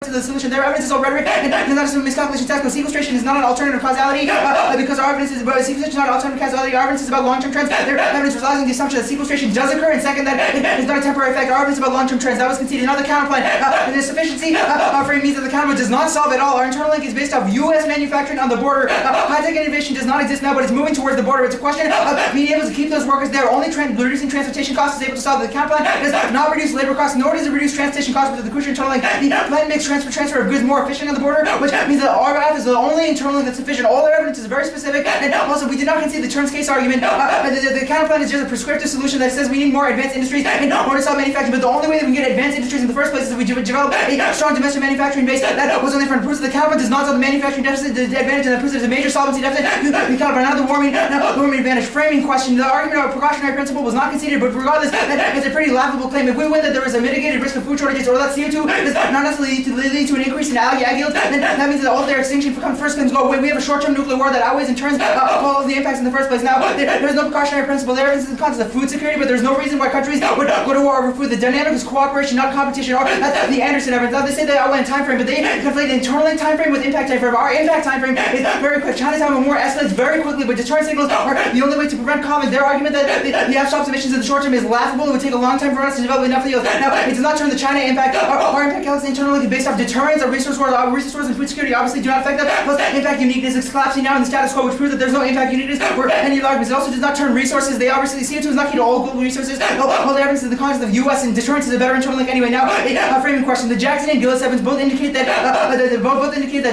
to the solution. Their evidence is all rhetoric and not just a miscalculation test. No, sequestration is not an alternative causality because our evidence is about sequestration is not an alternative causality. Our evidence is about long-term trends. Their evidence relies on the assumption that sequestration does occur, and second, that it is not a temporary effect. Our evidence is about long-term trends. That was conceded. Another counterpoint. And the sufficiency frame means that the counterpoint does not solve at all. Our internal link is based off U.S. manufacturing on the border. High-tech innovation does not exist now, but it's moving towards the border. It's a question of being able to keep those workers there. Only reducing transportation costs is able to solve the counterpoint. Does not reduce labor costs, nor does it reduce transportation costs, which is the crucial internal link. The plan makes transfer of goods more efficient on the border, which means that our graph is the only internal link that's sufficient. All our evidence is very specific, and also we did not concede the terms case argument. The counterplan is just a prescriptive solution that says we need more advanced industries in order to solve manufacturing, but the only way that we can get advanced industries in the first place is that we develop a strong domestic manufacturing base that was only for proofs that the counterplan does not solve the manufacturing deficit, the advantage, and that proves there's a major solvency deficit. We counterplan now the warming advantage framing question. The argument of a precautionary principle was not conceded, but regardless, it's a pretty laughable claim. If we win that there is a mitigated risk of food shortages, or that CO2 does not necessarily lead to an increase in ag yields, then that means that all of their extinction first comes go away. We have a short-term nuclear war that outweighs in turns all of the impacts in the first place. Now, there's no precautionary principle there. This is the concept of food security, but there's no reason why countries would go to war over food. The dynamic is cooperation, not competition. Or that's the Anderson evidence. Now, they say they outline time frame, but they conflate internal link time frame with impact time frame. Our impact time frame is very quick. China's time war escalates very quickly, but deterrent signals are the only way to prevent conflict. Their argument that the F-stop emissions in the short term is laughable. It would take a long time for us to develop enough yields. Now, it does not turn the China impact. Our impact calculus internal link is based off deterrence. Our resource wars and food security obviously do not affect that. Plus, impact uniqueness is collapsing now in the status quo, which proves that there's no impact uniqueness for any of the arguments. It also does not turn resources. They obviously CO2 is not key to all global resources. All the evidence is the concept of U.S. and deterrence is a better internal link anyway. Now, a framing question. The Jackson and Gillis evidence both indicate that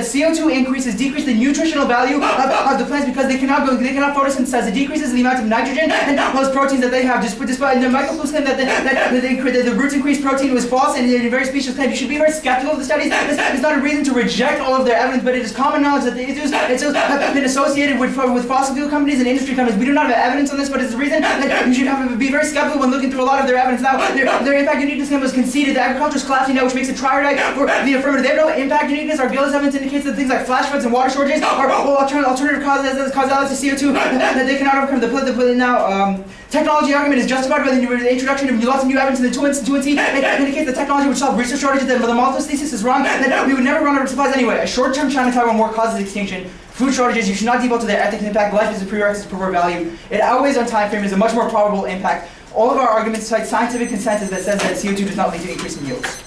CO2 increases decrease the nutritional value of the plants because they cannot photosynthesize. It decreases the amount of nitrogen and those proteins that they have. Despite the Michael Plus claim that the roots increase protein was false, and the very specious claim. You should be very skeptical of the studies. This is not a reason to reject all of their evidence, but it is common knowledge that the issues have been associated with fossil fuel companies and industry companies. We do not have evidence on this, but it's a reason that you should be very skeptical when looking through a lot of their evidence. Now, their impact uniqueness claim was conceded. The agriculture is collapsing now, which makes it triardite for the affirmative. They have no impact uniqueness. Our Gillis evidence indicates that things like flash floods and water shortages are alternative causalities to CO2 that they cannot overcome. Technology argument is justified by the introduction of lots of new evidence in the 2C. It indicates that technology would solve research shortages. That the Malthus thesis is wrong. That we would never run out of supplies anyway. A short-term China-Taiwan war causes extinction. Food shortages, you should not default to their ethics impact. Life is a prerequisite for value. It outweighs on time frame is a much more probable impact. All of our arguments cite scientific consensus that says that CO2 does not lead to increase in yields.